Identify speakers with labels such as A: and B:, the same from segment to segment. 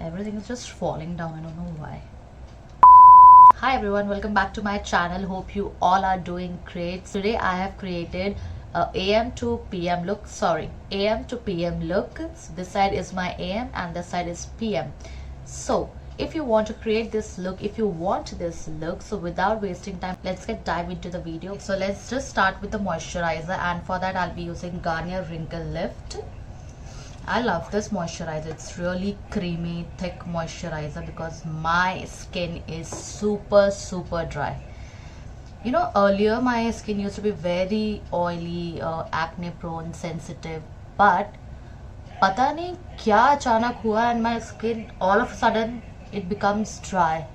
A: Everything is just falling down. I don't know why. Hi everyone, welcome back to my channel. Hope you all are doing great. Today I have created a AM to PM look. AM to PM look. So this side is my AM and this side is PM. So if you want to create this look, so without wasting time, let's dive into the video. So let's just start with the moisturizer, and for that I'll be using Garnier Wrinkle Lift. I love this moisturizer. It's really creamy, thick moisturizer because my skin is super dry. You know, earlier my skin used to be very oily, acne prone, sensitive, but pata nahi kya achanak hua and my skin all of a sudden it becomes dry,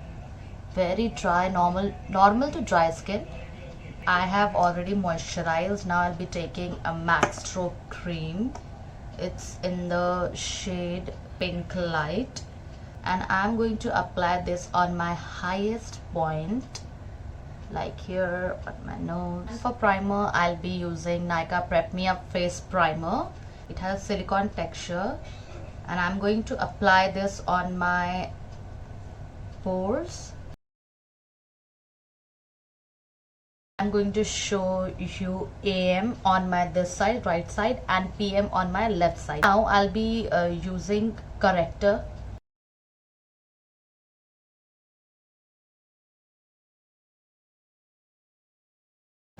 A: very dry, normal to dry skin. I have already moisturized. Now I'll be taking a max strobe cream. It's in the shade Pink Light, and I'm going to apply this on my highest point, like here at my nose. And for primer, I'll be using Nykaa Prep Me Up Face Primer. It has silicone texture, and I'm going to apply this on my pores. I'm going to show you AM on my this side, right side, and PM on my left side. Now I'll be using corrector.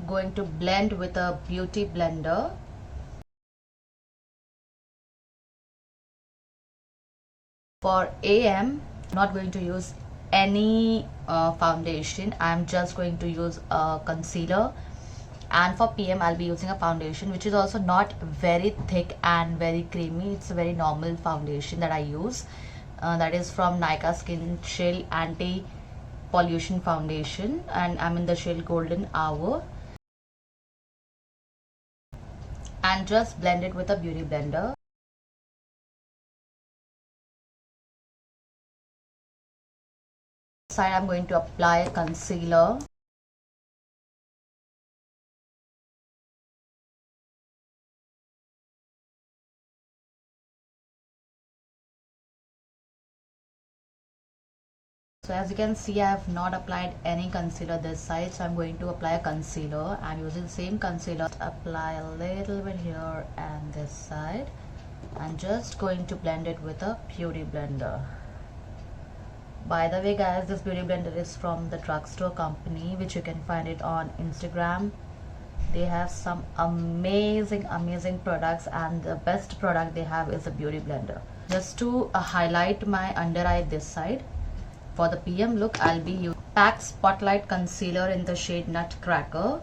A: Going to blend with a beauty blender. For AM, not going to use any foundation. I'm just going to use a concealer, and for PM I'll be using a foundation which is also not very thick and very creamy. It's a very normal foundation that I use, that is from Nykaa Skin Chill Anti Pollution Foundation, and I'm in the shade Golden Hour, and just blend it with a beauty blender. Side I'm going to apply concealer. So as you can see, I have not applied any concealer this side, so I'm going to apply a concealer. I'm using the same concealer. Apply a little bit here and this side, and just going to blend it with a beauty blender. By the way guys, this beauty blender is from the drugstore company, which you can find it on Instagram. They have some amazing products, and the best product they have is a beauty blender. Just to highlight my under eye this side, for the PM look I'll be using PAC Spotlight Concealer in the shade Nutcracker.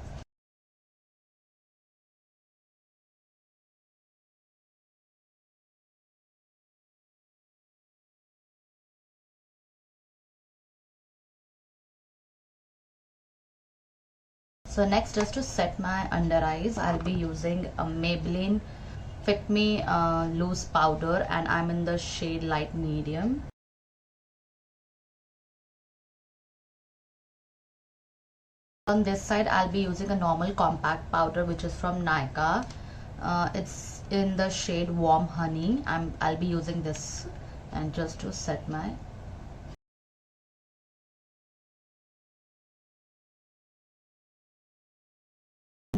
A: So next, just to set my under eyes, I'll be using a Maybelline Fit Me loose powder, and I'm in the shade light medium. On this side I'll be using a normal compact powder which is from Nykaa. It's in the shade Warm Honey. I'll be using this, and just to set my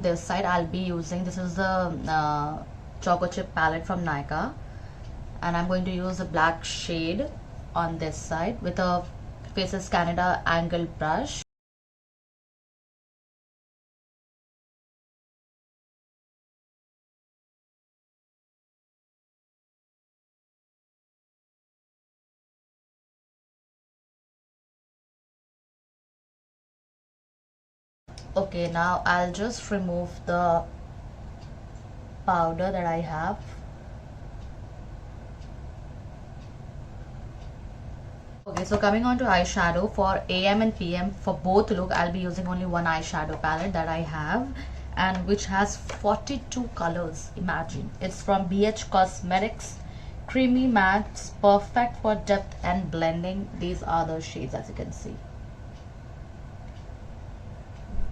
A: this side I'll be using, this is the Choco Chip palette from Nykaa, and I'm going to use a black shade on this side with a Faces Canada angled brush. Okay, now I'll just remove the powder that I have. Okay, so coming on to eyeshadow, for AM and PM, for both look I'll be using only one eyeshadow palette that I have, and which has 42 colors. Imagine. It's from BH Cosmetics Creamy Mattes, perfect for depth and blending. These are the shades, as you can see.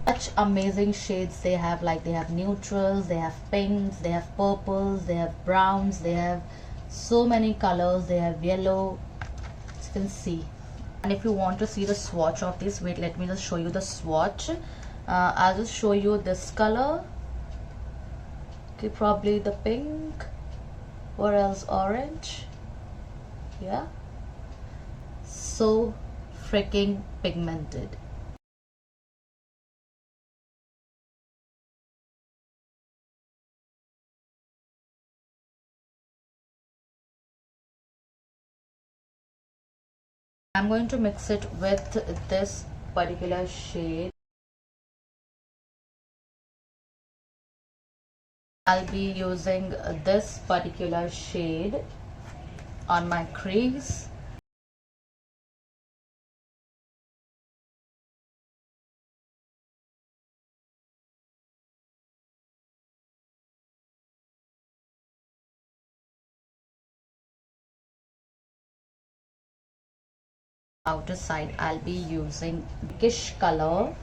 A: Such amazing shades they have, like they have neutrals, they have pinks, they have purples, they have browns, they have so many colors, they have yellow, you can see. And if you want to see the swatch of this, wait, let me just show you the swatch. I'll just show you this color. Okay, probably the pink, or else orange. Yeah, so freaking pigmented. I'm going to mix it with this particular shade. I'll be using this particular shade on my crease. Outer side, I'll be using pinkish color.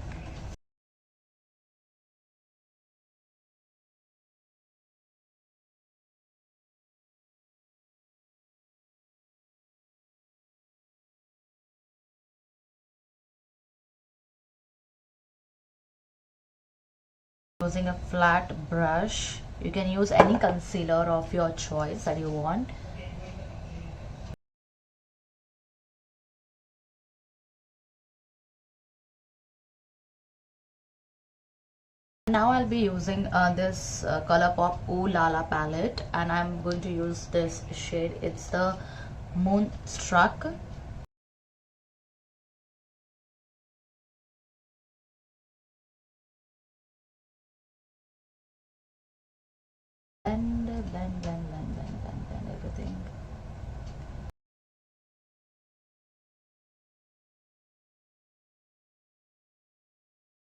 A: Using a flat brush, you can use any concealer of your choice that you want. Now I'll be using this Colorpop Ooh Lala palette, and I'm going to use this shade. It's the Moonstruck. Blend everything.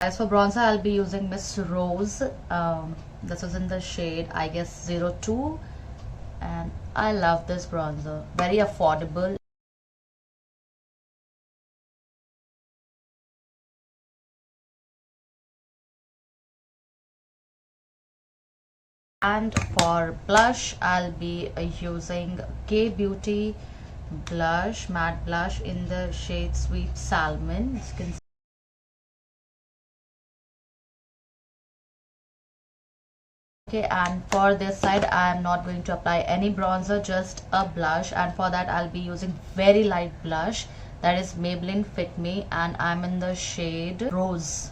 A: As for bronzer, I'll be using Miss Rose. This was in the shade, I guess, 02. And I love this bronzer. Very affordable. And for blush, I'll be using K Beauty blush, matte blush in the shade Sweet Salmon. As you can see. Okay, and for this side, I am not going to apply any bronzer, just a blush. And for that, I'll be using very light blush, that is Maybelline Fit Me, and I'm in the shade Rose.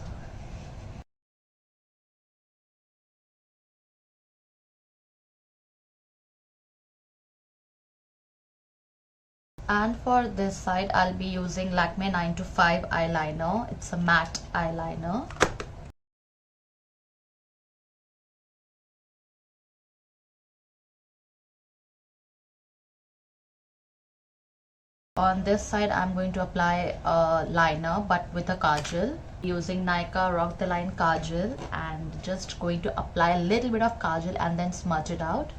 A: And for this side, I'll be using Lakme 9 to 5 eyeliner. It's a matte eyeliner. On this side, I'm going to apply a liner, but with a kajal. Using Nykaa Rock the Line kajal, and just going to apply a little bit of kajal and then smudge it out.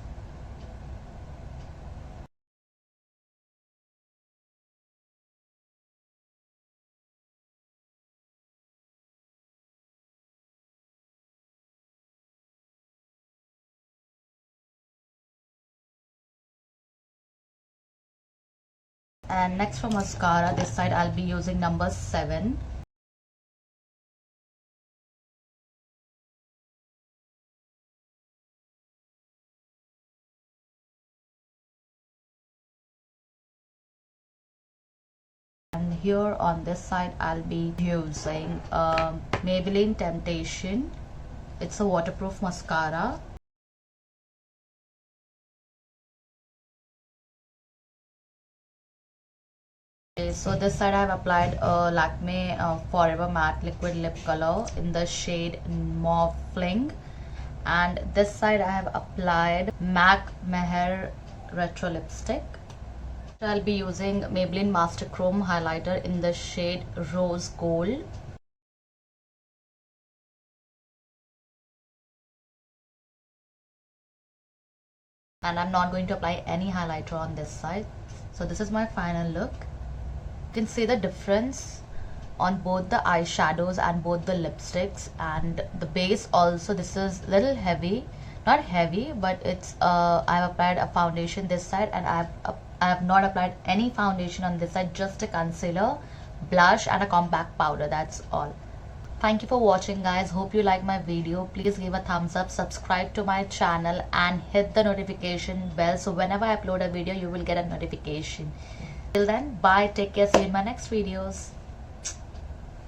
A: And next for mascara, this side I'll be using number 7. And here on this side I'll be using Maybelline Temptation. It's a waterproof mascara. Okay, so this side I have applied Lakme Forever Matte Liquid Lip Color in the shade Mauve Fling. And this side I have applied MAC Meher Retro Lipstick. I'll be using Maybelline Master Chrome Highlighter in the shade Rose Gold. And I'm not going to apply any highlighter on this side. So this is my final look. You can see the difference on both the eyeshadows and both the lipsticks, and the base also. This is a little heavy, not heavy, but it's I've applied a foundation this side, and I've I have not applied any foundation on this side, just a concealer, blush and a compact powder. That's all. Thank you for watching, guys. Hope you like my video. Please give a thumbs up, subscribe to my channel and hit the notification bell so whenever I upload a video you will get a notification. Till then, bye, take care, see you in my next videos.